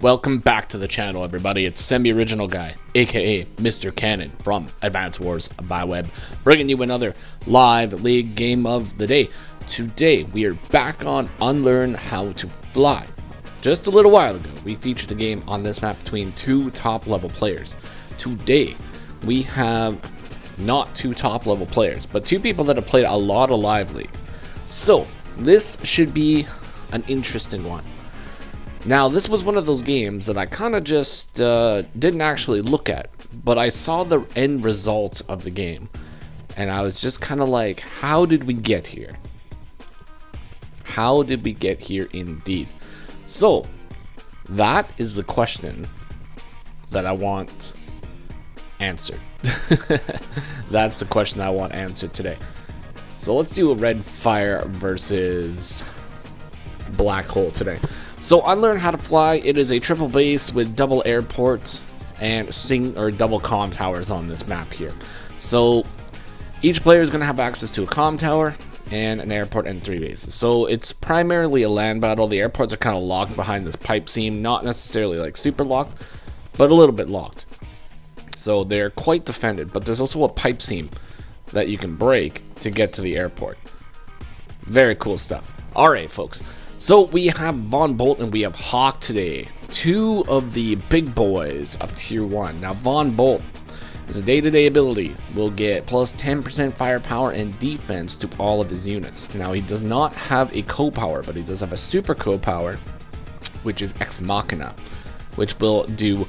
Welcome back to the channel, everybody. It's Semi-Original Guy, aka Mr. Cannon from Advance Wars by Web, bringing you another live league game of the day. Today, we are back on Unlearn How to Fly. Just a little while ago, we featured a game on this map between two top-level players. Today, we have not two top-level players, but two people that have played a lot of Live League. So, this should be an interesting one. Now, this was one of those games that I kind of just didn't actually look at, but I saw the end result of the game, and I was just kind of like, how did we get here? How did we get here indeed? So, that is the question that I want answered. That's the question I want answered today. So, let's do a red fire versus black hole today. So Unlearn How to Fly, it is a triple base with double airport and double comm towers on this map here. So each player is going to have access to a comm tower and an airport and 3 bases. So it's primarily a land battle. The airports are kind of locked behind this pipe seam, not necessarily like super locked, but a little bit locked. So they're quite defended, but there's also a pipe seam that you can break to get to the airport. Very cool stuff. Alright, folks. So we have Von Bolt and we have Hawk today, two of the big boys of Tier 1. Now Von Bolt is a day-to-day ability, will get plus 10% firepower and defense to all of his units. Now he does not have a co-power, but he does have a super co-power, which is Ex Machina, which will do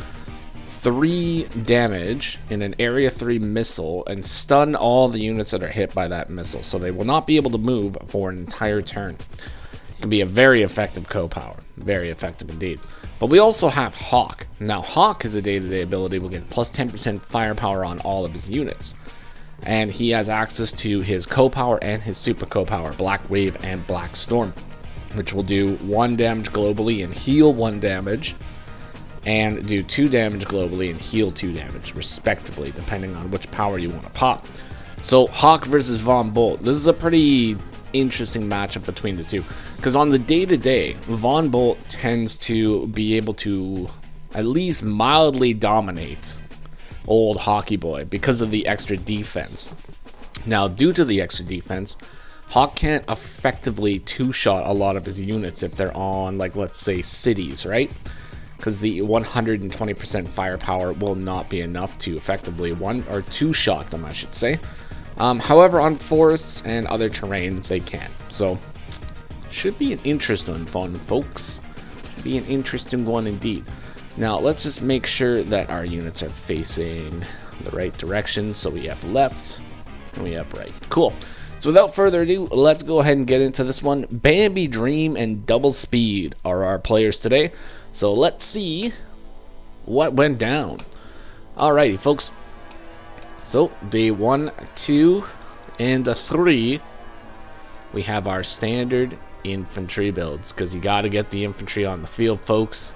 3 damage in an Area 3 missile and stun all the units that are hit by that missile, so they will not be able to move for an entire turn. Can be a very effective co-power, very effective indeed. But we also have Hawk. Now Hawk is a day-to-day ability, will get plus 10% firepower on all of his units, and he has access to his co-power and his super co-power, Black Wave and Black Storm, which will do 1 damage globally and heal 1 damage, and do 2 damage globally and heal 2 damage respectively, depending on which power you want to pop. So Hawk versus Von Bolt, this is a pretty interesting matchup between the two, because on the day-to-day, Von Bolt tends to be able to at least mildly dominate old Hockey Boy because of the extra defense. Now, due to the extra defense, Hawk can't effectively two-shot a lot of his units if they're on, like, let's say cities, right? Because the 120% firepower will not be enough to effectively one or two-shot them, I should say. However, on forests and other terrain, they can. So, should be an interesting one, folks. Should be an interesting one indeed. Now, let's just make sure that our units are facing the right direction. So we have left and we have right. Cool. So without further ado, let's go ahead and get into this one. BambiDream and Double Speed are our players today. So let's see what went down. Alrighty, folks. So, day 1, 2, and 3, we have our standard infantry builds, because you got to get the infantry on the field, folks.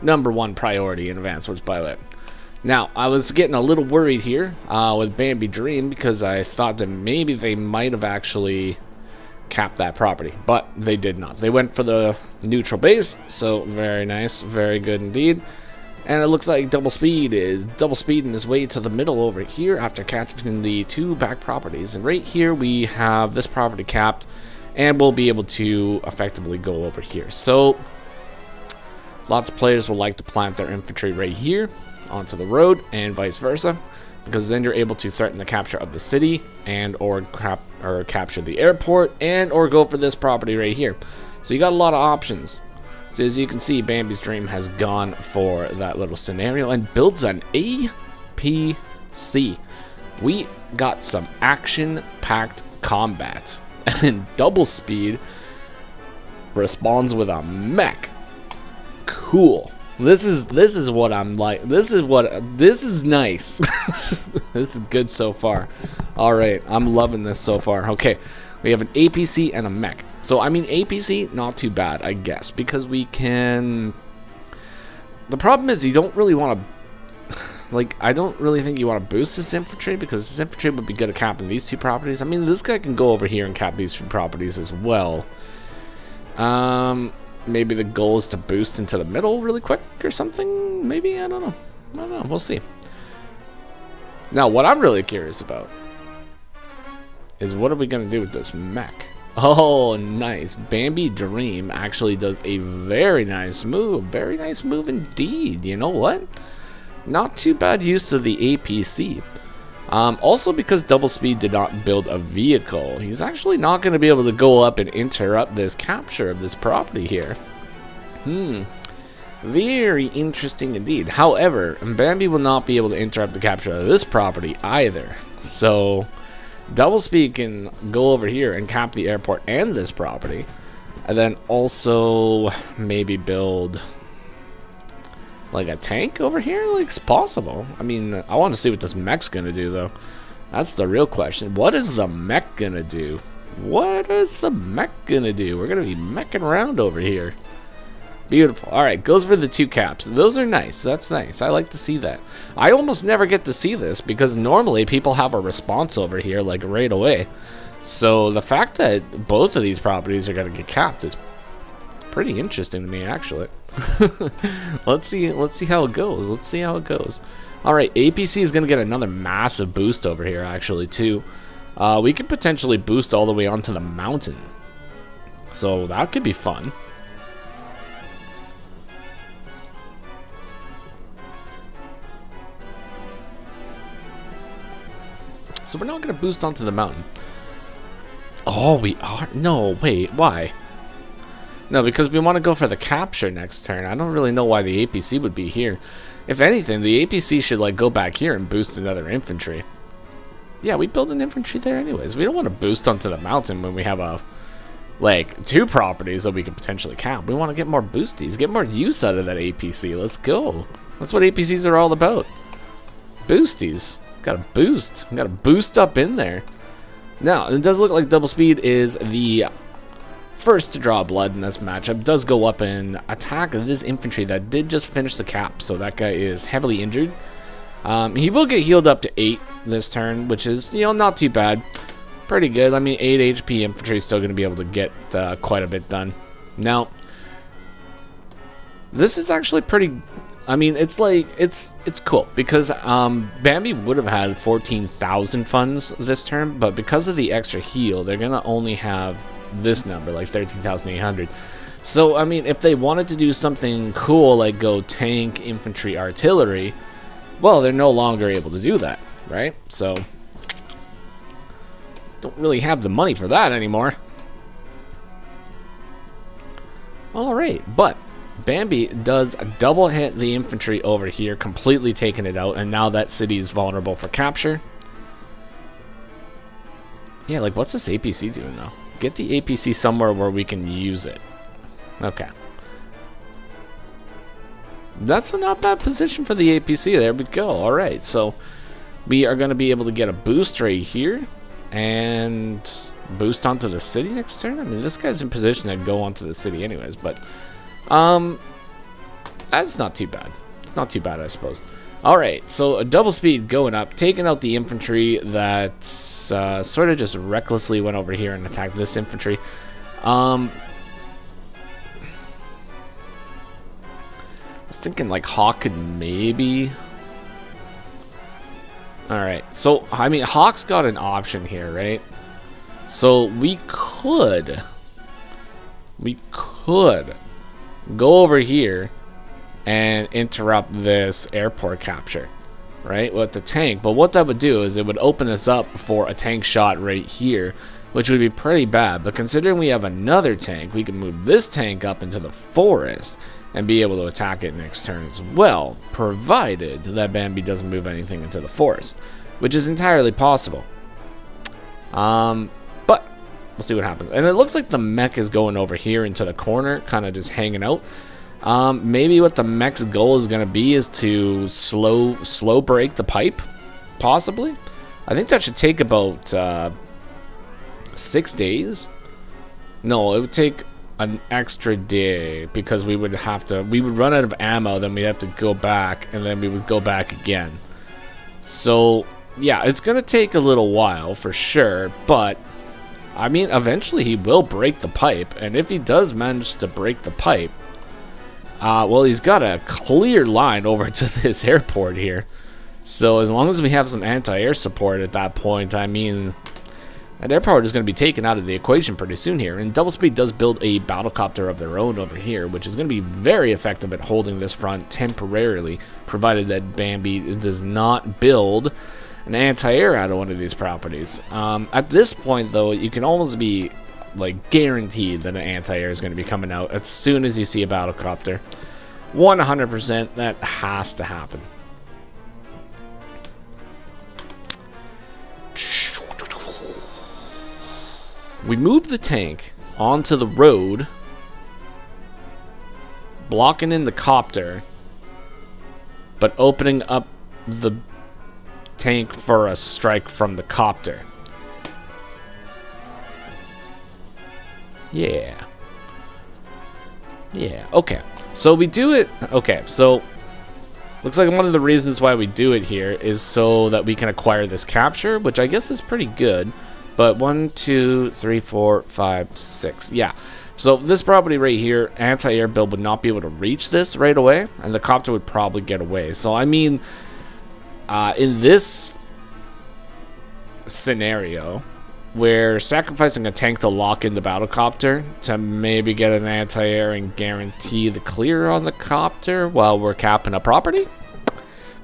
#1 priority in Advance Wars by Web. Now, I was getting a little worried here with BambiDream, because I thought that maybe they might have actually capped that property, but they did not. They went for the neutral base, so very nice, very good indeed. And it looks like Double Speed is double speeding his way to the middle over here after catching the 2 back properties. And right here we have this property capped, and we'll be able to effectively go over here. So lots of players will like to plant their infantry right here onto the road and vice versa, because then you're able to threaten the capture of the city and or capture the airport and or go for this property right here. So you got a lot of options. So as you can see, BambiDream has gone for that little scenario and builds an APC. We got some action-packed combat, and Double Speed responds with a mech. Cool. This is what I'm like. This is nice. This is good so far. All right, I'm loving this so far. Okay, we have an APC and a mech. So, I mean, APC, not too bad, I guess, because we can... The problem is you don't really want to... Like, I don't really think you want to boost this infantry, because this infantry would be good at capping these 2 properties. I mean, this guy can go over here and cap these 2 properties as well. maybe the goal is to boost into the middle really quick or something. Maybe, I don't know. I don't know. We'll see. Now, what I'm really curious about is what are we going to do with this mech? Oh, nice. BambiDream actually does a very nice move. Very nice move indeed. You know what? Not too bad use of the APC. Also, because Double Speed did not build a vehicle, he's actually not going to be able to go up and interrupt this capture of this property here. Very interesting indeed. However, Bambi will not be able to interrupt the capture of this property either. So, Double Speed can go over here and cap the airport and this property. And then also maybe build like a tank over here. Like, it's possible. I mean, I want to see what this mech's going to do, though. That's the real question. What is the mech going to do? What is the mech going to do? We're going to be meching around over here. Beautiful. Alright, goes for the 2 caps. Those are nice. That's nice. I like to see that. I almost never get to see this because normally people have a response over here like right away. So the fact that both of these properties are going to get capped is pretty interesting to me, actually. Let's see how it goes. Let's see how it goes. Alright, APC is going to get another massive boost over here, actually, too. We could potentially boost all the way onto the mountain. So that could be fun. So we're not going to boost onto the mountain. Oh, we are? No, wait, why? No, because we want to go for the capture next turn. I don't really know why the APC would be here. If anything, the APC should like go back here and boost another infantry. Yeah, we build an infantry there anyways. We don't want to boost onto the mountain when we have like 2 properties that we could potentially cap. We want to get more boosties, get more use out of that APC. Let's go. That's what APCs are all about. Boosties. Got to boost. Got to boost up in there. Now, it does look like Double Speed is the first to draw blood in this matchup. Does go up and attack this infantry that did just finish the cap. So that guy is heavily injured. He will get healed up to 8 this turn, which is, you know, not too bad. Pretty good. I mean, 8 HP infantry is still going to be able to get quite a bit done. Now, this is actually pretty... I mean, it's like, it's cool because Bambi would have had 14,000 funds this turn, but because of the extra heal, they're going to only have this number, like 13,800. So, I mean, if they wanted to do something cool, like go tank, infantry, artillery, well, they're no longer able to do that, right? So, don't really have the money for that anymore. Alright, but Bambi does double hit the infantry over here, completely taking it out, and now that city is vulnerable for capture. Yeah, like, what's this APC doing, though? Get the APC somewhere where we can use it. Okay. That's a not bad position for the APC. There we go. Alright, so we are going to be able to get a boost right here and boost onto the city next turn. I mean, this guy's in position to go onto the city anyways, but that's not too bad. It's not too bad, I suppose. Alright, so a Double Speed going up, taking out the infantry that sort of just recklessly went over here and attacked this infantry. I was thinking like Hawk could maybe... Alright, so, I mean, Hawk's got an option here, right? So, we could go over here and interrupt this airport capture, right, with the tank. But what that would do is it would open us up for a tank shot right here, which would be pretty bad. But considering we have another tank, we can move this tank up into the forest and be able to attack it next turn as well, provided that Bambi doesn't move anything into the forest, which is entirely possible. But we'll see what happens. And it looks like the mech is going over here into the corner, kind of just hanging out. Maybe what the mech's goal is going to be is to slow break the pipe, possibly. I think that should take about 6 days. No, it would take an extra day because we would run out of ammo, then we'd have to go back, and then we would go back again. So yeah, it's gonna take a little while for sure, but I mean, eventually he will break the pipe, and if he does manage to break the pipe, well, he's got a clear line over to this airport here. So as long as we have some anti-air support at that point, I mean, that airport is going to be taken out of the equation pretty soon here. And Double Speed does build a battlecopter of their own over here, which is going to be very effective at holding this front temporarily, provided that Bambi does not build an anti-air out of one of these properties. At this point, though, you can almost be like guaranteed that an anti-air is going to be coming out as soon as you see a battlecopter. 100%, that has to happen. We move the tank onto the road, blocking in the copter, but opening up the tank for a strike from the copter. Yeah. Yeah, okay. So we do it. Okay, so looks like one of the reasons why we do it here is so that we can acquire this capture, which I guess is pretty good. But 1, 2, 3, 4, 5, 6. Yeah. So this property right here, anti-air build would not be able to reach this right away, and the copter would probably get away. So I mean, in this scenario, we're sacrificing a tank to lock in the battlecopter to maybe get an anti-air and guarantee the clear on the copter while we're capping a property.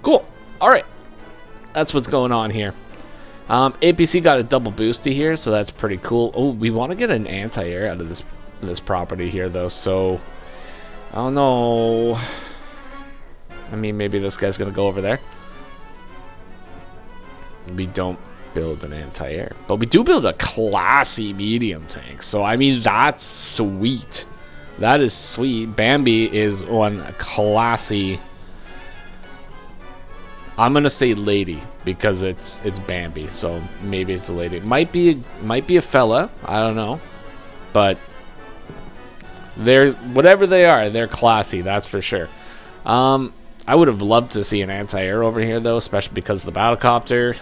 Cool. All right. That's what's going on here. APC got a double boosty here, so that's pretty cool. Oh, we want to get an anti-air out of this property here, though, so I don't know. I mean, maybe this guy's going to go over there. We don't build an anti-air, but we do build a classy medium tank, so I mean, that's sweet. That is sweet. Bambi is one classy, I'm gonna say lady because it's Bambi, so maybe it's a lady. It might be a fella, I don't know, but they're whatever they are, they're classy, that's for sure. I would have loved to see an anti-air over here though, especially because of the battlecopter.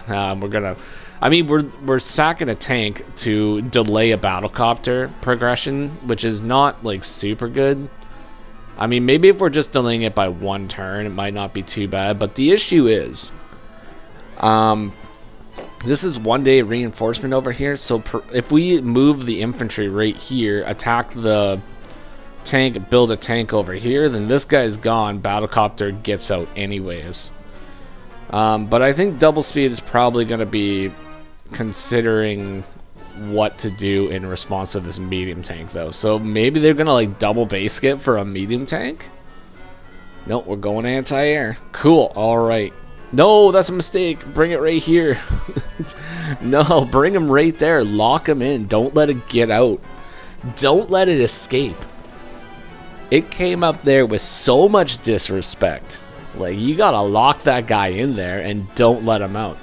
We're sacking a tank to delay a battlecopter progression, which is not like super good. I mean, maybe if we're just delaying it by 1 turn, it might not be too bad. But the issue is, this is 1 day reinforcement over here. So if we move the infantry right here, attack the tank, build a tank over here, then this guy's gone. Battlecopter gets out anyways. But I think double speed is probably going to be considering what to do in response to this medium tank though. So maybe they're gonna like double base skip for a medium tank. Nope, we're going anti-air. Cool. All right. No, that's a mistake. Bring it right here. No, bring him right there. Lock him in. Don't let it get out. Don't let it escape. It came up there with so much disrespect. Like, you gotta lock that guy in there and don't let him out,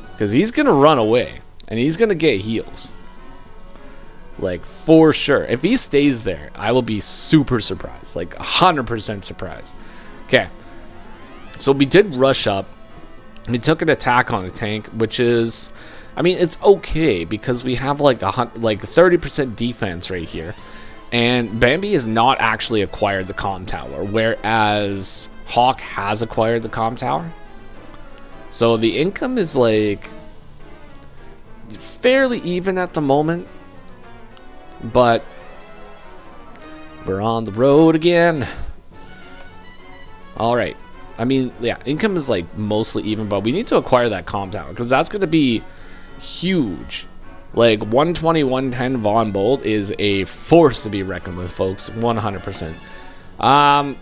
because he's gonna run away. And he's going to get heals. Like, for sure. If he stays there, I will be super surprised. Like, 100% surprised. Okay. So we did rush up. We took an attack on a tank, which is, I mean, it's okay because we have like 30% defense right here. And Bambi has not actually acquired the comm tower, whereas Hawk has acquired the comm tower. So the income is like fairly even at the moment, but we're on the road again. All right. I mean, yeah, income is like mostly even, but we need to acquire that comm tower because that's going to be huge. Like 120, 110 Von Bolt is a force to be reckoned with, folks. 100%. I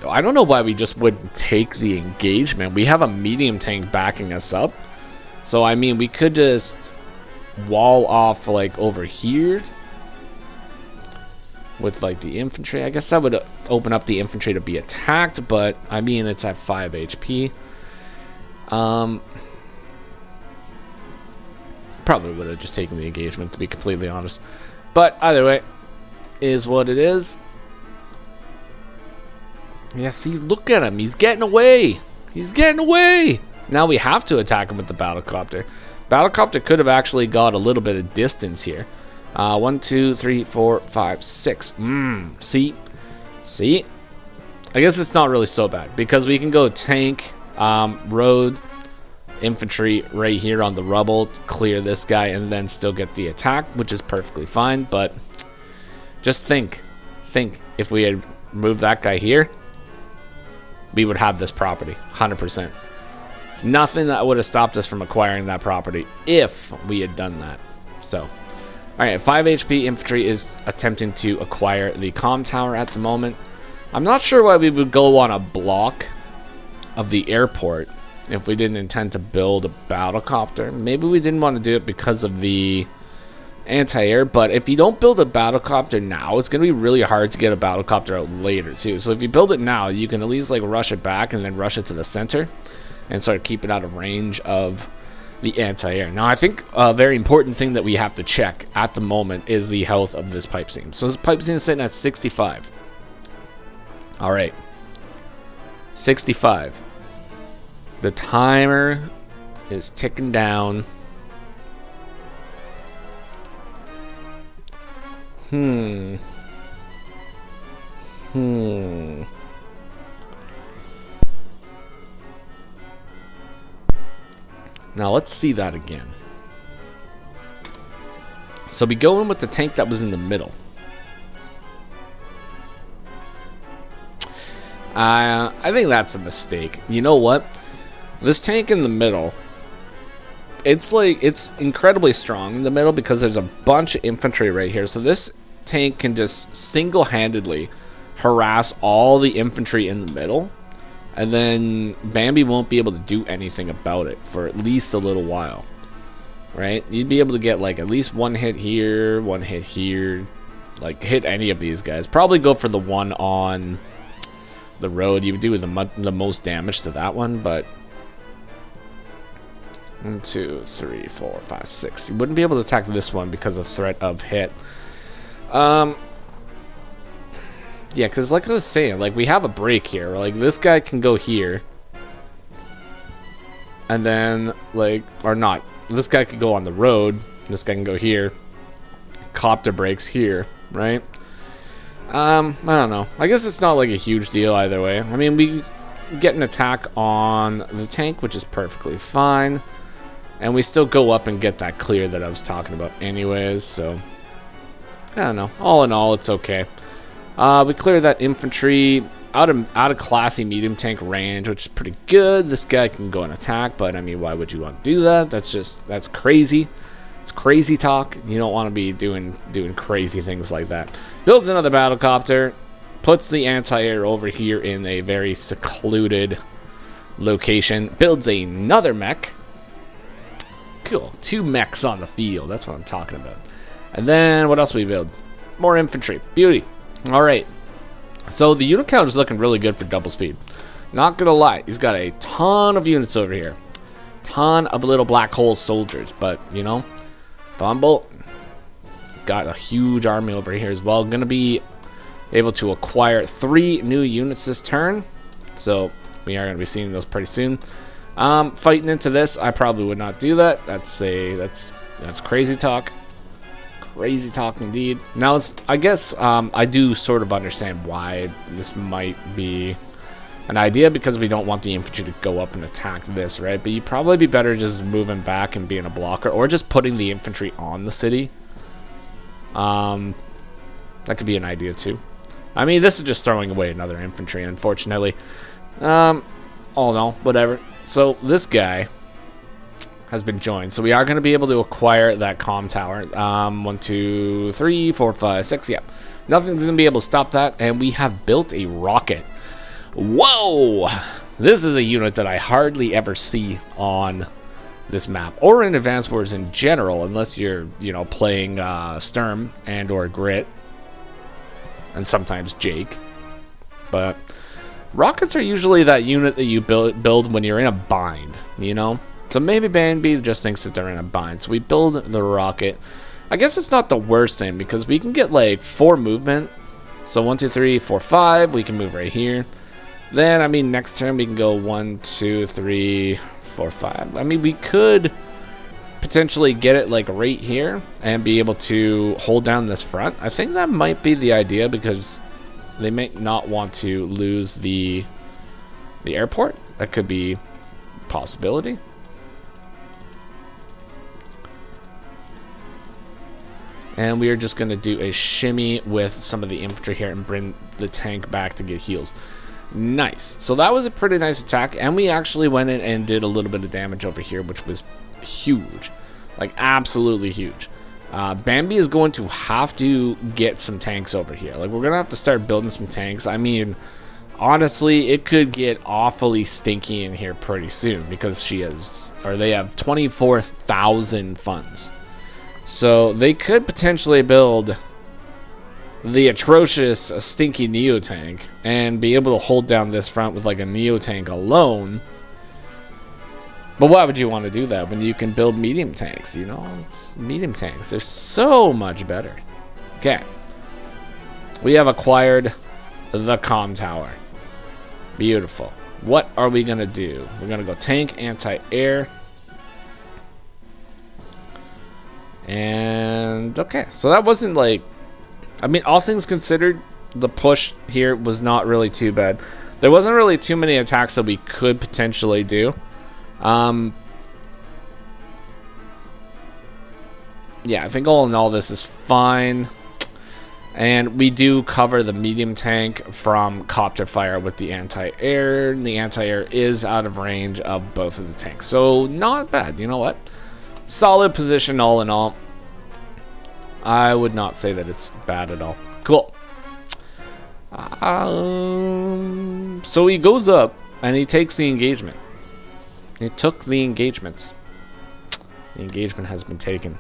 don't know why we just wouldn't take the engagement. We have a medium tank backing us up. So, I mean, we could just wall off, like, over here with, like, the infantry. I guess that would open up the infantry to be attacked, but, I mean, it's at 5 HP. Probably would have just taken the engagement, to be completely honest. But, either way, is what it is. Yeah, see, look at him. He's getting away. He's getting away. Now we have to attack him with the battlecopter. Battlecopter could have actually got a little bit of distance here. 1, 2, 3, 4, 5, 6. See? I guess it's not really so bad because we can go tank, road, infantry right here on the rubble, clear this guy, and then still get the attack, which is perfectly fine. But just think if we had moved that guy here, we would have this property 100%. It's nothing that would have stopped us from acquiring that property if we had done that. So all right, 5 HP infantry is attempting to acquire the comm tower at the moment. I'm not sure why we would go on a block of the airport if we didn't intend to build a battlecopter. Maybe we didn't want to do it because of the anti-air, but if you don't build a battlecopter now, it's going to be really hard to get a battlecopter out later too. So if you build it now, you can at least like rush it back and then rush it to the center and start keeping out of range of the anti-air. Now I think a very important thing that we have to check at the moment is the health of this pipe seam. So this pipe seam is sitting at 65. All right, 65. The timer is ticking down. Now let's see that again. So be going with the tank that was in the middle. I think that's a mistake. You know what? This tank in the middle, it's incredibly strong in the middle because there's a bunch of infantry right here. So this tank can just single-handedly harass all the infantry in the middle, and then Bambi won't be able to do anything about it for at least a little while, right? You'd be able to get like at least one hit here, like hit any of these guys. Probably go for the one on the road. You would do the most damage to that one, but 1, 2, 3, 4, 5, 6. You wouldn't be able to attack this one because of threat of hit. Yeah, because like I was saying, like we have a break here. Like this guy can go here, and then like, or not. This guy could go on the road. This guy can go here. Copter breaks here, right? I don't know. I guess it's not like a huge deal either way. I mean, we get an attack on the tank, which is perfectly fine. And we still go up and get that clear that I was talking about anyways, so I don't know. All in all, it's okay. We clear that infantry out of classy medium tank range, which is pretty good. This guy can go and attack, but I mean, why would you want to do that? That's crazy. It's crazy talk. You don't want to be doing crazy things like that. Builds another battlecopter, puts the anti-air over here in a very secluded location. Builds another mech. Cool. 2 mechs on the field. That's what I'm talking about. And then what else we build? More infantry. Beauty. All right. So the unit count is looking really good for double speed. Not gonna lie, he's got a ton of units over here. Ton of little black hole soldiers, but you know, Fumble got a huge army over here as well. Gonna be able to acquire 3 new units this turn, so we are gonna be seeing those pretty soon. Fighting into this, I probably would not do that. That's crazy talk. Crazy talk indeed. Now, I guess I do sort of understand why this might be an idea, because we don't want the infantry to go up and attack this, right? But you'd probably be better just moving back and being a blocker, or just putting the infantry on the city. That could be an idea too. I mean, this is just throwing away another infantry, unfortunately. Oh no, whatever. So this guy has been joined, so we are going to be able to acquire that comm tower. 1, 2, 3, 4, 5, 6. Yeah, nothing's going to be able to stop that, and we have built a rocket. Whoa! This is a unit that I hardly ever see on this map, or in Advanced Wars in general, unless you're, you know, playing Sturm and or Grit, and sometimes Jake. But rockets are usually that unit that you build when you're in a bind, you know? So maybe Bambi just thinks that they're in a bind. So we build the rocket. I guess it's not the worst thing, because we can get like 4 movement. So 1, 2, 3, 4, 5. We can move right here. Then, I mean, next turn we can go 1, 2, 3, 4, 5. I mean, we could potentially get it like right here and be able to hold down this front. I think that might be the idea because they may not want to lose the airport. That could be a possibility. And we are just going to do a shimmy with some of the infantry here and bring the tank back to get heals. Nice. So that was a pretty nice attack, and we actually went in and did a little bit of damage over here, which was huge. Like, absolutely huge. Bambi is going to have to get some tanks over here. Like, we're going to have to start building some tanks. I mean, honestly, it could get awfully stinky in here pretty soon because they have 24,000 funds. So they could potentially build the atrocious stinky Neo tank and be able to hold down this front with like a Neo tank alone. But why would you want to do that when you can build medium tanks? You know, it's medium tanks. They're so much better. Okay. We have acquired the comm tower. Beautiful. What are we going to do? We're going to go tank, anti-air. And, okay. So that wasn't like... I mean, all things considered, the push here was not really too bad. There wasn't really too many attacks that we could potentially do. Yeah, I think all in all this is fine. And we do cover the medium tank from copter fire with the anti-air. The anti-air is out of range of both of the tanks. So, not bad. You know what? Solid position all in all. I would not say that it's bad at all. Cool. So he goes up and he takes the engagement. He took the engagement. The engagement has been taken.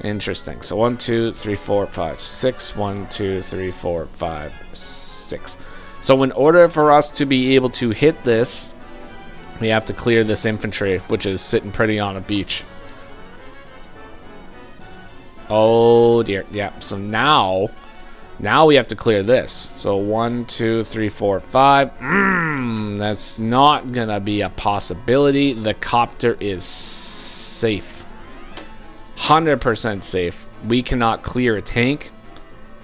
Interesting. So 1, 2, 3, 4, 5, 6. 1, 2, 3, 4, 5, 6. So in order for us to be able to hit this, we have to clear this infantry, which is sitting pretty on a beach. Oh dear. Yeah. So now we have to clear this. So 1, 2, 3, 4, 5. That's not gonna be a possibility. The copter is safe. 100% safe. We cannot clear a tank.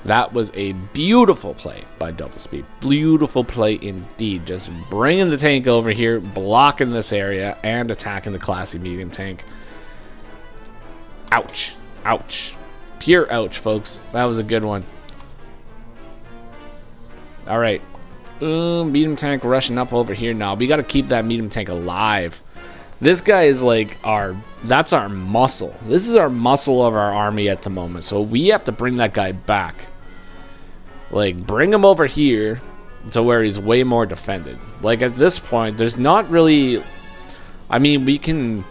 That was a beautiful play by Double Speed. Beautiful play indeed. Just bringing the tank over here, blocking this area, and attacking the classy medium tank. Ouch. Ouch. Pure ouch, folks. That was a good one. Alright. Medium tank rushing up over here now. We got to keep that medium tank alive. This guy is like that's our muscle. This is our muscle of our army at the moment. So we have to bring that guy back. Like, bring him over here to where he's way more defended. Like, at this point, there's not really... I mean, we can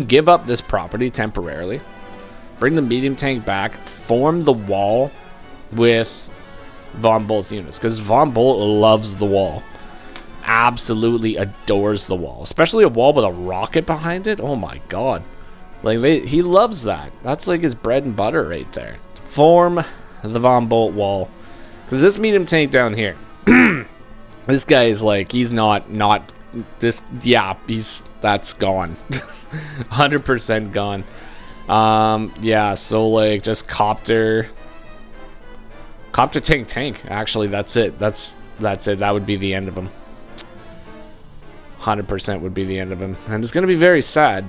give up this property temporarily. Bring the medium tank back. Form the wall with Von Bolt's units. Because Von Bolt loves the wall. Absolutely adores the wall. Especially a wall with a rocket behind it. Oh my god. Like, he loves that. That's like his bread and butter right there. Form the Von Bolt wall. Because this medium tank down here. This guy is like, he's not this, yeah, that's gone. 100% gone. Yeah, so like just copter tank. Actually, that's it. That's it. That would be the end of him. 100% would be the end of him. And it's going to be very sad.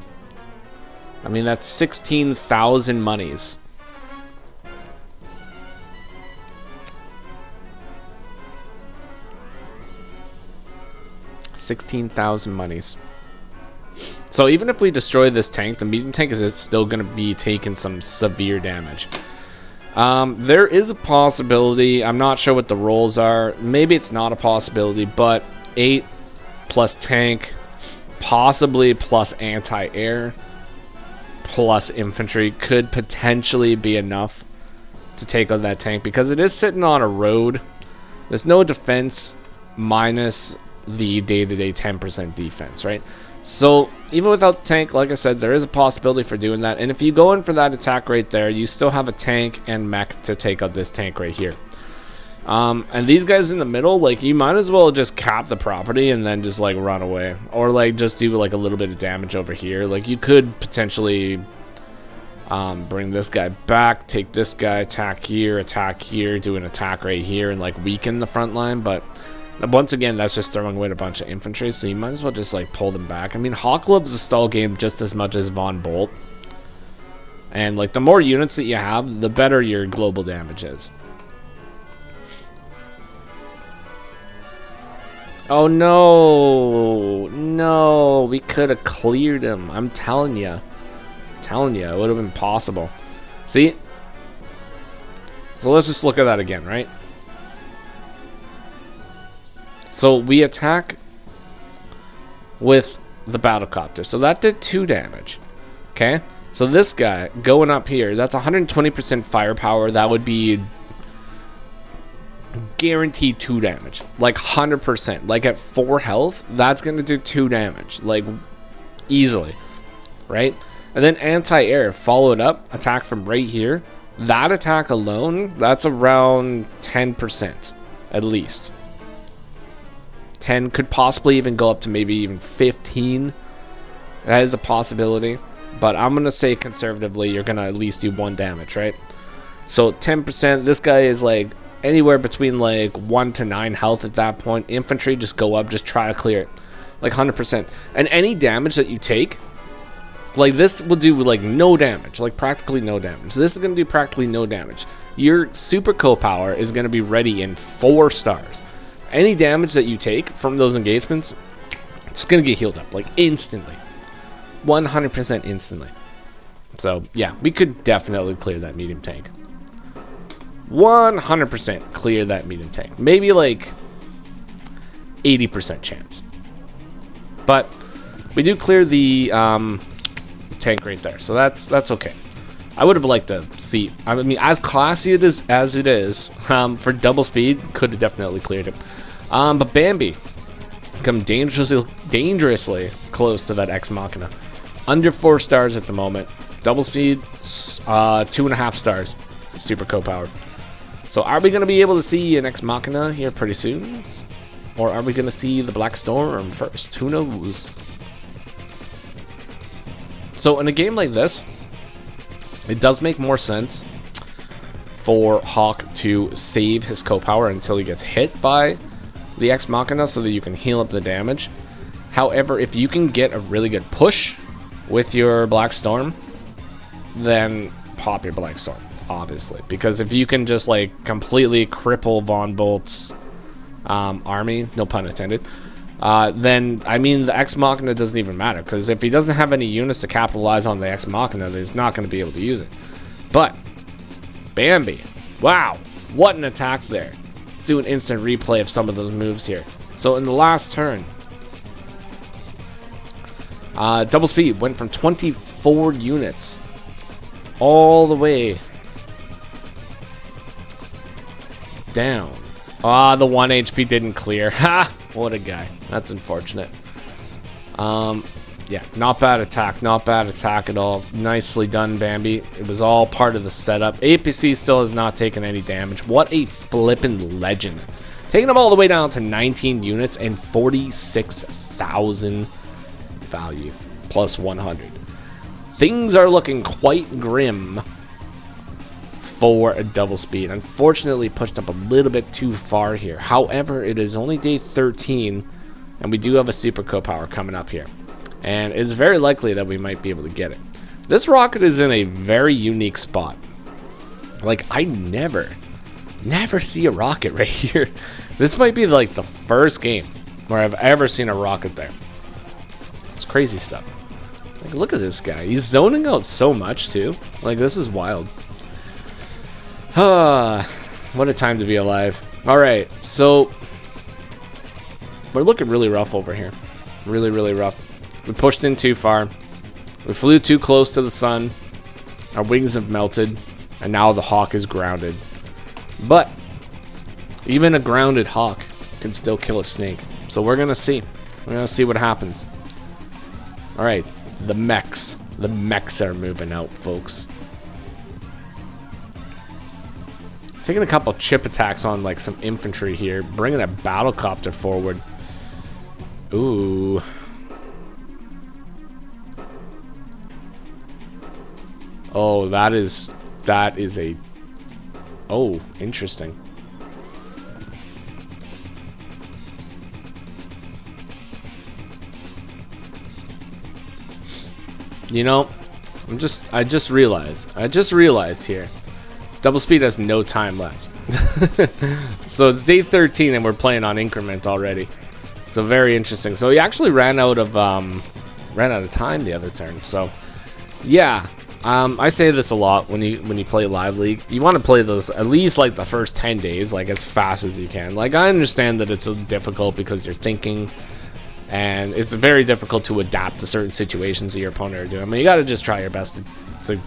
I mean, that's 16,000 monies. $16,000 monies. So even if we destroy this tank, the medium tank is still going to be taking some severe damage. There is a possibility. I'm not sure what the rolls are. Maybe it's not a possibility, but 8 plus tank, possibly plus anti-air, plus infantry could potentially be enough to take on that tank because it is sitting on a road. There's no defense minus the day-to-day 10% defense, right? So even without the tank, like I said, there is a possibility for doing that. And if you go in for that attack right there, you still have a tank and mech to take out this tank right here. And these guys in the middle, like, you might as well just cap the property and then just, like, run away. Or, like, just do, like, a little bit of damage over here. Like, you could potentially bring this guy back, take this guy, attack here, do an attack right here, and, like, weaken the front line. But once again, that's just throwing away a bunch of infantry, so you might as well just, like, pull them back. I mean, Hawk loves the stall game just as much as Von Bolt. And, like, the more units that you have, the better your global damage is. Oh no, no, we could have cleared him. I'm telling you, it would have been possible. See? So let's just look at that again, right? So we attack with the battlecopter. So that did 2 damage. Okay? So this guy going up here, that's 120% firepower. That would be guaranteed 2 damage, like 100%. Like at 4 health, that's gonna do 2 damage, like easily, right? And then anti-air followed up, attack from right here. That attack alone, that's around 10% at least. 10 could possibly even go up to maybe even 15. That is a possibility, but I'm gonna say conservatively, you're gonna at least do 1 damage, right? So 10%. This guy is like anywhere between like 1 to 9 health at that point. Infantry, just go up, just try to clear it, like 100%. And any damage that you take, like this will do like no damage, like practically no damage. So this is going to do practically no damage. Your super co-power is going to be ready in 4 stars. Any damage that you take from those engagements, it's going to get healed up like instantly, 100% instantly. So yeah, we could definitely clear that medium tank. 100% clear that medium tank. Maybe like 80% chance. But we do clear the tank right there. So that's okay. I would have liked to see, I mean, as classy as it is, for double speed, could have definitely cleared it. But Bambi come dangerously close to that Ex Machina. Under 4 stars at the moment. Double speed, 2.5 stars. Super co-powered. So are we going to be able to see an Ex Machina here pretty soon? Or are we going to see the Black Storm first? Who knows? So in a game like this, it does make more sense for Hawk to save his co-power until he gets hit by the Ex Machina so that you can heal up the damage. However, if you can get a really good push with your Black Storm, then pop your Black Storm. Obviously, because if you can just like completely cripple Von Bolt's army, no pun intended, then I mean the Ex Machina doesn't even matter, because if he doesn't have any units to capitalize on the Ex Machina, then he's not going to be able to use it. But Bambi, wow, what an attack there. Do an instant replay of some of those moves here. So in the last turn, double speed went from 24 units all the way down. Ah, the 1 HP didn't clear. Ha! What a guy. That's unfortunate. Yeah, not bad attack. Not bad attack at all. Nicely done, Bambi. It was all part of the setup. APC still has not taken any damage. What a flippin' legend. Taking them all the way down to 19 units and 46,000 value. Plus 100. Things are looking quite grim for a double speed. Unfortunately, pushed up a little bit too far here. However, it is only day 13, and we do have a super co-power coming up here. And it's very likely that we might be able to get it. This rocket is in a very unique spot. Like, I never see a rocket right here. This might be like the first game where I've ever seen a rocket there. It's crazy stuff. Like, look at this guy. He's zoning out so much, too. Like, this is wild. What a time to be alive. Alright, so we're looking really rough over here. Really, really rough. We pushed in too far. We flew too close to the sun. Our wings have melted. And now the Hawk is grounded. But even a grounded Hawk can still kill a snake. So we're going to see. We're going to see what happens. Alright, the mechs. The mechs are moving out, folks. Taking a couple chip attacks on like some infantry here. Bringing a battlecopter forward. Ooh. Oh, that is a... Oh, interesting. You know, I just realized here. Double speed has no time left. So it's day 13 and we're playing on increment already. So very interesting. So he actually ran out of time the other turn. So yeah, I say this a lot when you play live league. You want to play those at least like the first 10 days like as fast as you can. Like I understand that it's difficult because you're thinking, and it's very difficult to adapt to certain situations that your opponent are doing. I mean, you got to just try your best to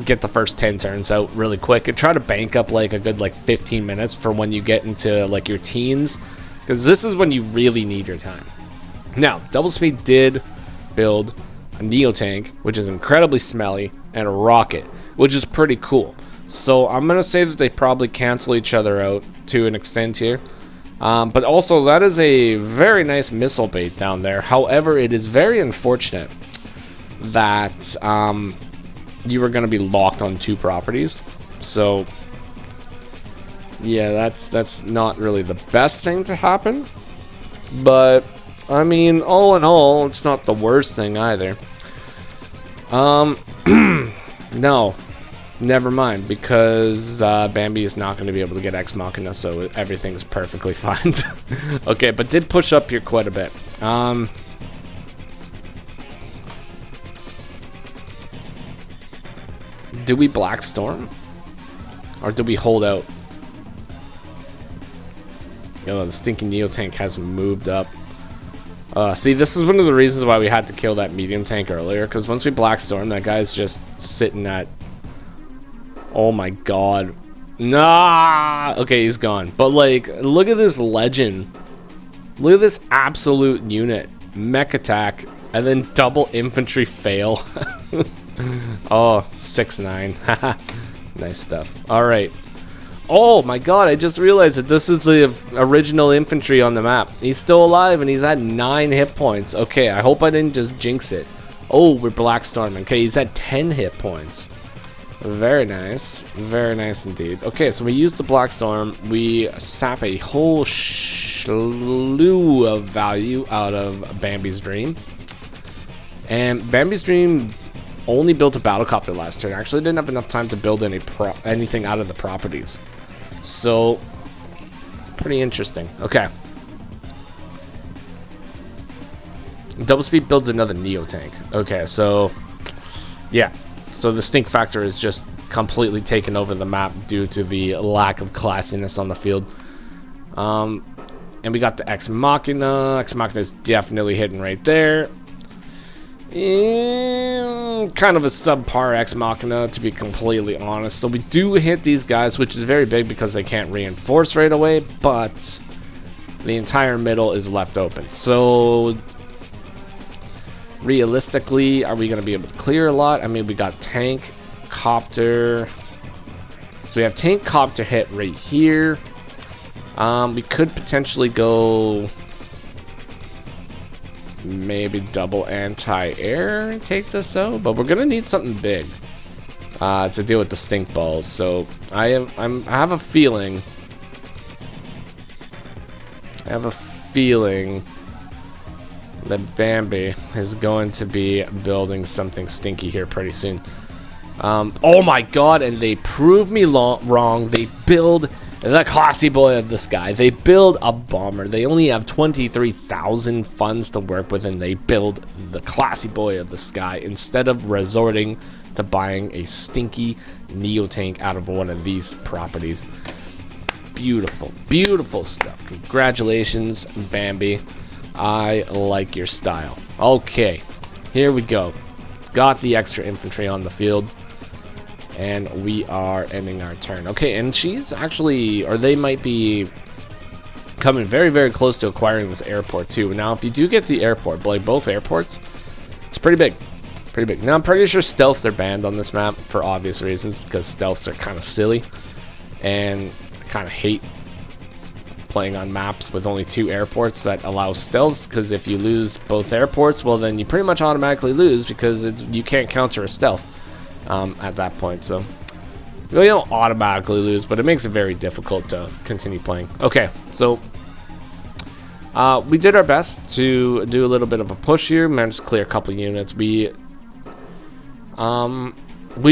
get the first 10 turns out really quick and try to bank up like a good like 15 minutes for when you get into like your teens, because this is when you really need your time. Now, Double Speed did build a Neo Tank, which is incredibly smelly, and a rocket, which is pretty cool. So I'm gonna say that they probably cancel each other out to an extent here. But also, that is a very nice missile bait down there. However, it is very unfortunate that you were going to be locked on 2 properties. So, yeah, that's not really the best thing to happen. But, I mean, all in all, it's not the worst thing either. No. Never mind, because Bambi is not going to be able to get Ex Machina, so everything's perfectly fine. Okay, but did push up here quite a bit. Do we Black Storm? Or do we hold out? Oh, the stinking Neo Tank has moved up. See, this is one of the reasons why we had to kill that medium tank earlier, because once we Black Storm, that guy's just sitting at... Oh my god. Nah! Okay, he's gone. But, like, look at this legend. Look at this absolute unit. Mech attack. And then double infantry fail. Oh, 6-9. Haha. Nice stuff. Alright. Oh my god, I just realized that this is the original infantry on the map. He's still alive and he's at 9 hit points. Okay, I hope I didn't just jinx it. Oh, we're Black Storming. Okay, he's at 10 hit points. Very nice. Very nice indeed. Okay, so we use the Black Storm. We sap a whole slew of value out of Bambi's Dream. And Bambi's Dream only built a battlecopter last turn. Actually didn't have enough time to build anything out of the properties. So, pretty interesting. Okay. Double Speed builds another Neo Tank. Okay, so, yeah. So the stink factor is just completely taken over the map due to the lack of classiness on the field. And we got the Ex Machina. Ex Machina is definitely hidden right there. And kind of a subpar Ex Machina, to be completely honest. So we do hit these guys, which is very big because they can't reinforce right away, but the entire middle is left open. So realistically, are we going to be able to clear a lot? I mean, we got tank, copter. So we have tank, copter hit right here. We could potentially go maybe double anti-air and take this out, but we're going to need something big to deal with the stink balls. So I have a feeling that Bambi is going to be building something stinky here pretty soon. Oh my god, and they proved me wrong. They build the classy boy of the sky. They build a bomber. They only have 23,000 funds to work with, and they build the classy boy of the sky instead of resorting to buying a stinky Neo Tank out of one of these properties. Beautiful, beautiful stuff. Congratulations, Bambi. I like your style. Okay, here we go. Got the extra infantry on the field, and we are ending our turn. Okay, and she's actually, or they might be coming very, very close to acquiring this airport too. Now, if you do get the airport, like both airports, it's pretty big. Pretty big. Now, I'm pretty sure stealths are banned on this map for obvious reasons, because stealths are kind of silly. and I kind of hate playing on maps with only 2 airports that allow stealths, because if you lose both airports, well then you pretty much automatically lose, because you can't counter a stealth at that point. So you don't automatically lose, but it makes it very difficult to continue playing. Okay, so we did our best to do a little bit of a push here, managed to clear a couple units. We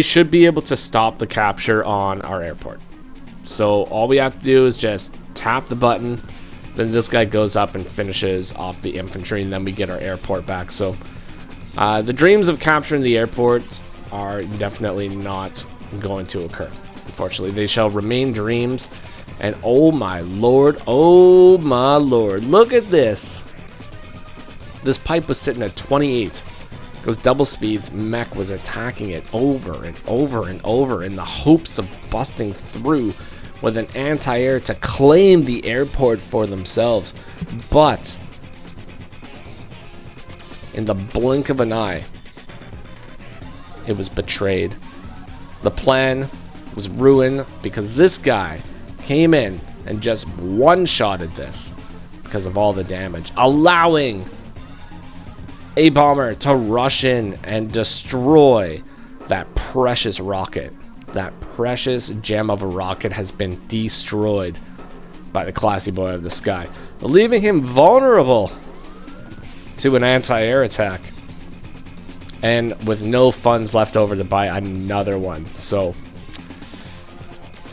should be able to stop the capture on our airport. So all we have to do is just tap the button, then this guy goes up and finishes off the infantry, and then we get our airport back. So the dreams of capturing the airport are definitely not going to occur. Unfortunately, they shall remain dreams. And oh my lord, look at this. This pipe was sitting at 28 because double speed's mech was attacking it over and over and over in the hopes of busting through with an anti-air to claim the airport for themselves. But in the blink of an eye, it was betrayed. The plan was ruined because this guy came in and just one-shotted this because of all the damage, allowing a bomber to rush in and destroy that precious rocket. That precious gem of a rocket has been destroyed by the classy boy of the sky, leaving him vulnerable to an anti-air attack and with no funds left over to buy another one. So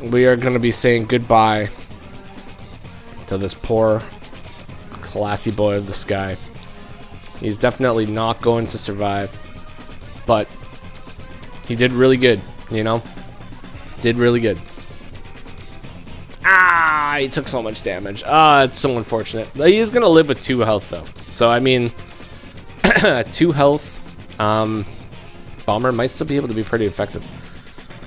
we are going to be saying goodbye to this poor classy boy of the sky. He's definitely not going to survive, but he did really good, you know? Did really good. Ah, he took so much damage. It's so unfortunate. He is going to live with 2 health, though. So, I mean, 2 health, bomber might still be able to be pretty effective.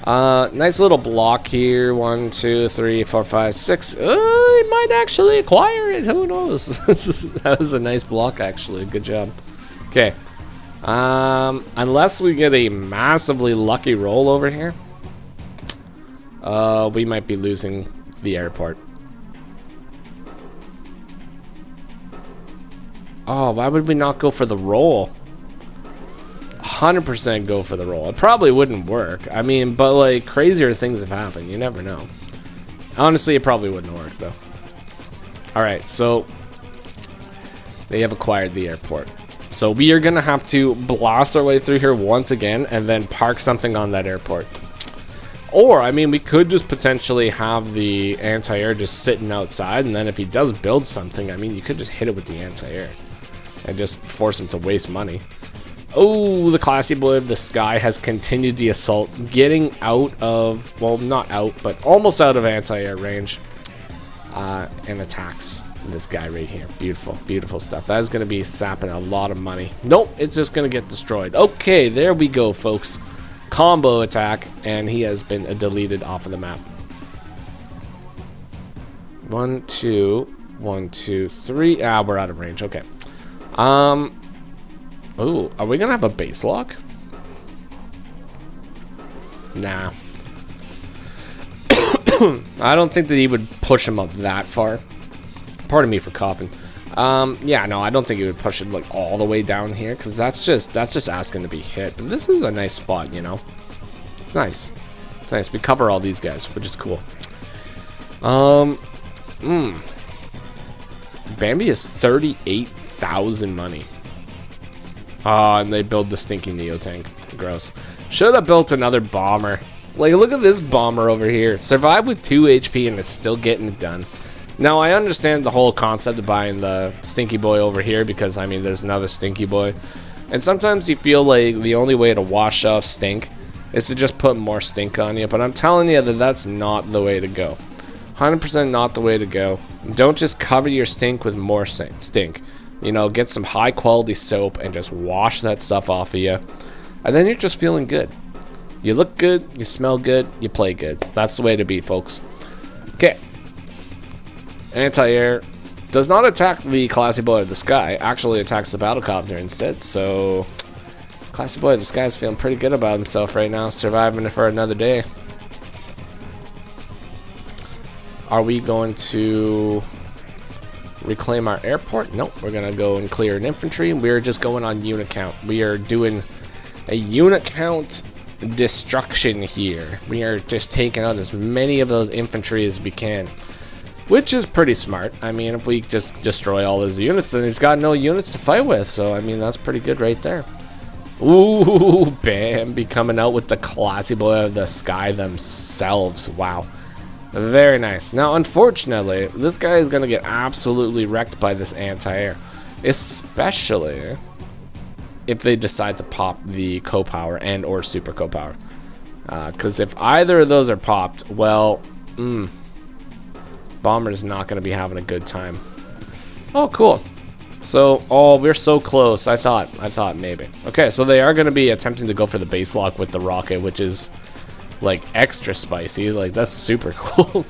Nice little block here. 1, 2, 3, 4, 5, 6. He might actually acquire it. Who knows? That was a nice block, actually. Good job. Okay. Unless we get a massively lucky roll over here, we might be losing the airport. Oh, why would we not go for the roll? 100% go for the roll. It probably wouldn't work. I mean, but like crazier things have happened. You never know. Honestly, it probably wouldn't work though. Alright, so they have acquired the airport. So we are gonna have to blast our way through here once again and then park something on that airport. Or, I mean, we could just potentially have the anti-air just sitting outside, and then if he does build something, I mean, you could just hit it with the anti-air and just force him to waste money. Oh, the classy boy of the sky has continued the assault, getting out of, well, not out, but almost out of anti-air range, and attacks this guy right here. Beautiful, beautiful stuff. That is going to be sapping a lot of money. Nope, it's just going to get destroyed. Okay, there we go, folks. Combo attack, and he has been deleted off of the map. 1, 2, 1, 2, 3. Ah, we're out of range. Okay. Oh, are we gonna have a base lock? Nah. I don't think that he would push him up that far. Pardon me for coughing. Yeah, no, I don't think he would push it like all the way down here, because that's just asking to be hit. But this is a nice spot, you know. Nice. It's nice. We cover all these guys, which is cool. Bambi is 38,000 money. And they build the stinky Neo tank. Gross. Should have built another bomber. Like, look at this bomber over here. Survive with 2 HP and is still getting it done. Now, I understand the whole concept of buying the stinky boy over here because, I mean, there's another stinky boy. And sometimes you feel like the only way to wash off stink is to just put more stink on you. But I'm telling you that that's not the way to go. 100% not the way to go. Don't just cover your stink with more stink. You know, get some high quality soap and just wash that stuff off of you. And then you're just feeling good. You look good, you smell good, you play good. That's the way to be, folks. Okay. Anti-air does not attack the classy boy of the sky. Actually attacks the battlecopter instead. So, classy boy of the sky is feeling pretty good about himself right now. Surviving it for another day. Are we going to reclaim our airport? Nope, we're gonna go and clear an infantry. We're just going on unit count. We are doing a unit count destruction here. We are just taking out as many of those infantry as we can, which is pretty smart. I mean, if we just destroy all his units, then he's got no units to fight with. So, I mean, that's pretty good right there. Ooh, Bambi coming out with the classy boy of the sky themselves. Wow. Very nice. Now, unfortunately, this guy is going to get absolutely wrecked by this anti-air, especially if they decide to pop the co-power and or super co-power. Because if either of those are popped, well, Bomber's not going to be having a good time. Oh, cool. So, oh, we're so close. I thought maybe. Okay, so they are going to be attempting to go for the base lock with the rocket, which is like extra spicy. Like, that's super cool.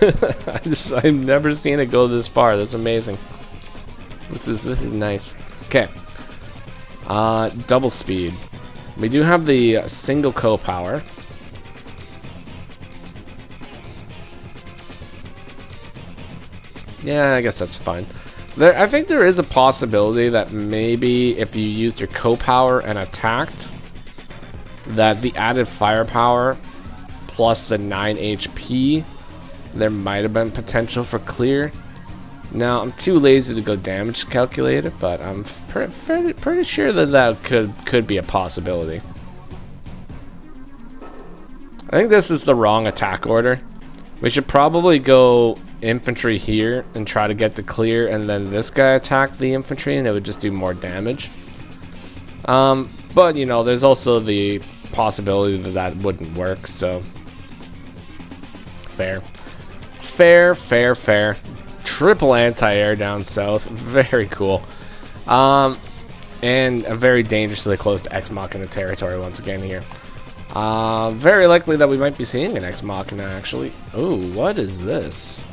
I've never seen it go this far. That's amazing. This is nice. Okay. Double speed. We do have the single co-power. Yeah, I guess that's fine. I think there is a possibility that maybe if you used your co-power and attacked, that the added firepower plus the 9 HP, there might have been potential for clear. Now, I'm too lazy to go damage calculate it, but I'm pretty sure that could be a possibility. I think this is the wrong attack order. We should probably go infantry here and try to get the clear, and then this guy attack the infantry, and it would just do more damage. But, you know, there's also the possibility that wouldn't work, so fair. Fair. Triple anti-air down south. Very cool. And very dangerously close to Ex Machina territory once again here. Very likely that we might be seeing an Ex Machina, actually. Oh, what is this?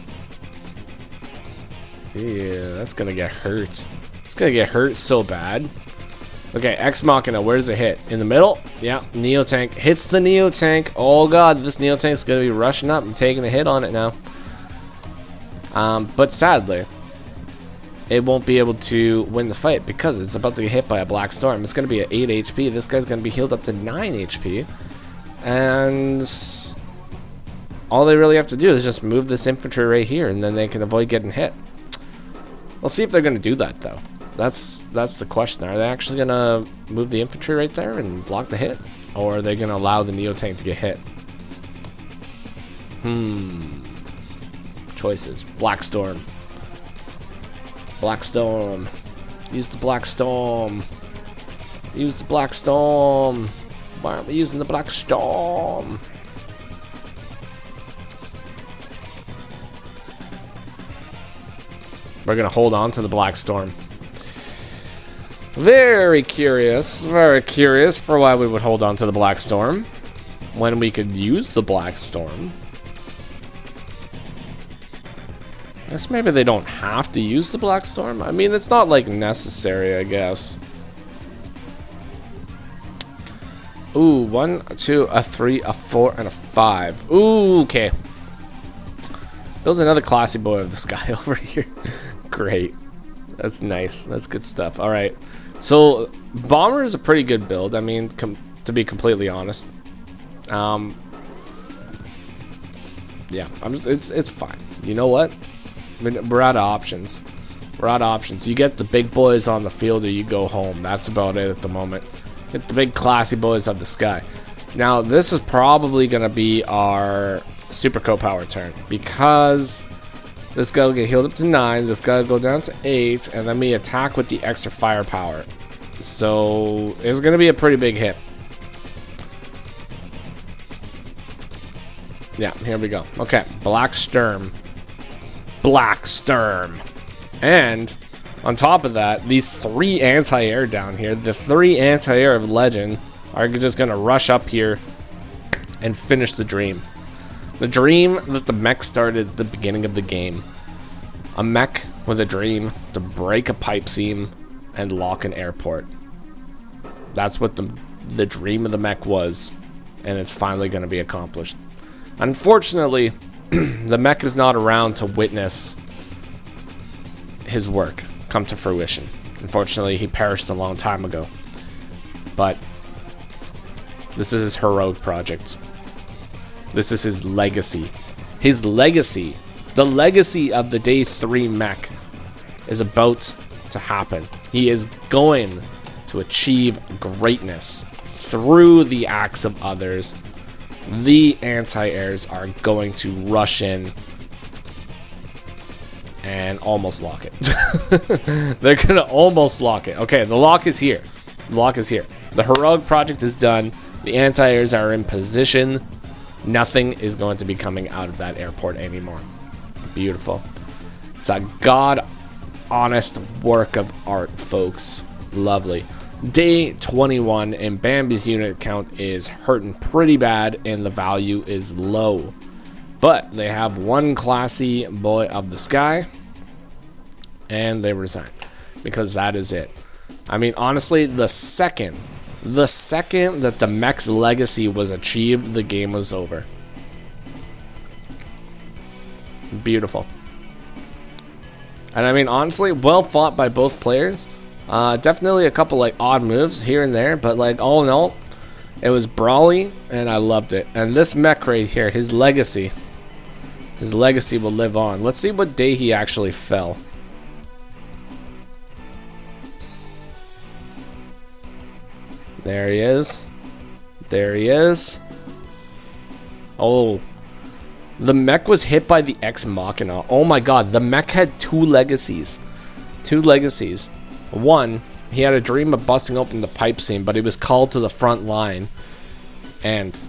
Yeah, that's gonna get hurt. It's gonna get hurt so bad. Okay, Ex Machina, where does it hit? In the middle? Yeah, Neo Tank. Hits the Neo Tank. Oh god, this Neo Tank's gonna be rushing up and taking a hit on it now. But sadly, it won't be able to win the fight because it's about to get hit by a Black Storm. It's gonna be at 8 HP. This guy's gonna be healed up to 9 HP. And all they really have to do is just move this infantry right here, and then they can avoid getting hit. We'll see if they're gonna do that though. That's the question. Are they actually gonna move the infantry right there and block the hit, or are they gonna allow the Neo Tank to get hit? Choices. Black Storm. Black Storm. Use the Black Storm. Use the Black Storm. Why aren't we using the Black Storm? We're gonna hold on to the Black Storm. Very curious for why we would hold on to the Black Storm when we could use the Black Storm. I guess maybe they don't have to use the Black Storm. I mean, it's not like necessary, I guess. Ooh, 1, 2, a 3, a 4, and a 5. Ooh, okay. Builds another classy boy of the sky over here. Great. That's nice. That's good stuff. All right. So, Bomber is a pretty good build. I mean, to be completely honest. Yeah, it's fine. You know what? I mean, we're out of options. We're out of options. You get the big boys on the field or you go home. That's about it at the moment. Get the big classy boys of the sky. Now, this is probably going to be our super co-power turn, because this guy will get healed up to 9, this guy will go down to 8, and then we attack with the extra firepower. So, it's going to be a pretty big hit. Yeah, here we go. Okay, Black Sturm. Black Sturm. And on top of that, these 3 anti-air down here, the 3 anti-air of Legend, are just going to rush up here and finish the dream. The dream that the mech started at the beginning of the game. A mech with a dream to break a pipe seam and lock an airport. That's what the dream of the mech was, and it's finally going to be accomplished. Unfortunately, the mech is not around to witness his work come to fruition. Unfortunately, he perished a long time ago. But this is his heroic project. This is his legacy. His legacy, the legacy of the Day 3 mech, is about to happen. He is going to achieve greatness through the acts of others. The anti-airs are going to rush in and almost lock it. They're gonna almost lock it. Okay, the lock is here. The lock is here. The heroic project is done. The anti-airs are in position. Nothing is going to be coming out of that airport anymore. Beautiful. It's a god-honest work of art, folks. Lovely. Day 21 and Bambi's unit count is hurting pretty bad and the value is low. But they have one classy boy of the sky and they resign because that is it. I mean, honestly, the second that the mech's legacy was achieved, the game was over. Beautiful. And I mean, honestly, well fought by both players. Definitely a couple like odd moves here and there, but like all in all, it was brawly and I loved it. And this mech right here, his legacy will live on. Let's see what day he actually fell. There he is. There he is. Oh, the mech was hit by the Ex Machina. Oh my god, the mech had two legacies. Two legacies. One, he had a dream of busting open the pipe seam, but he was called to the front line. And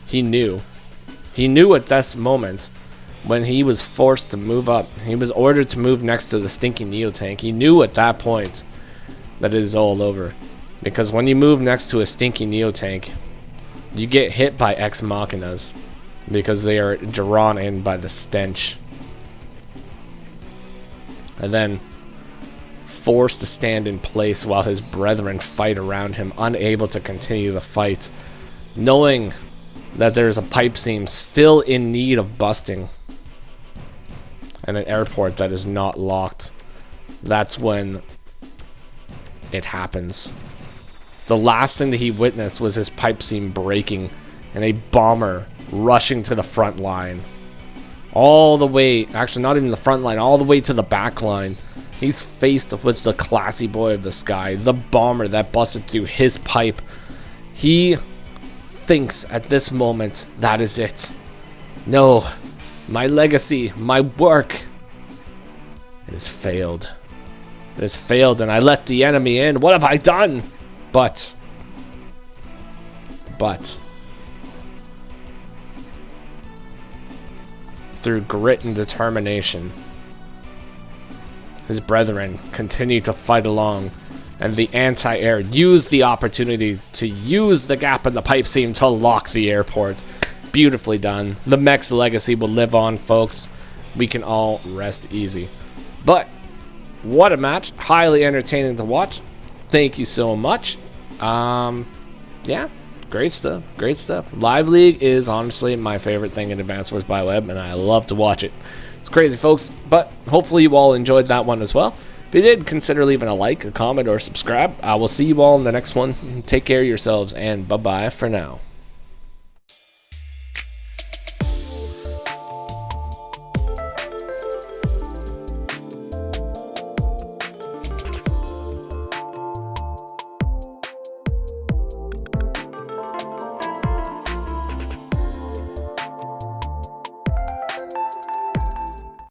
he knew at this moment when he was forced to move up. He was ordered to move next to the stinking Neo tank. He knew at that point that it is all over. Because when you move next to a stinky Neo tank, you get hit by Ex Machinas because they are drawn in by the stench. And then forced to stand in place while his brethren fight around him, unable to continue the fight, knowing that there's a pipe seam still in need of busting and an airport that is not locked. That's when it happens. The last thing that he witnessed was his pipe seam breaking and a bomber rushing to the front line. All the way, actually not even the front line, all the way to the back line. He's faced with the classy boy of the sky, the bomber that busted through his pipe. He thinks at this moment, that is it. No, my legacy, my work, it has failed. It has failed and I let the enemy in. What have I done? But through grit and determination, his brethren continue to fight along, and the anti-air used the opportunity to use the gap in the pipe seam to lock the airport. Beautifully done. The mech's legacy will live on, folks. We can all rest easy. But what a match. Highly entertaining to watch. Thank you so much. Yeah, great stuff. Great stuff. Live League is honestly my favorite thing in Advanced Wars by Web, and I love to watch it. It's crazy, folks, but hopefully you all enjoyed that one as well. If you did, consider leaving a like, a comment, or subscribe. I will see you all in the next one. Take care of yourselves, and bye-bye for now.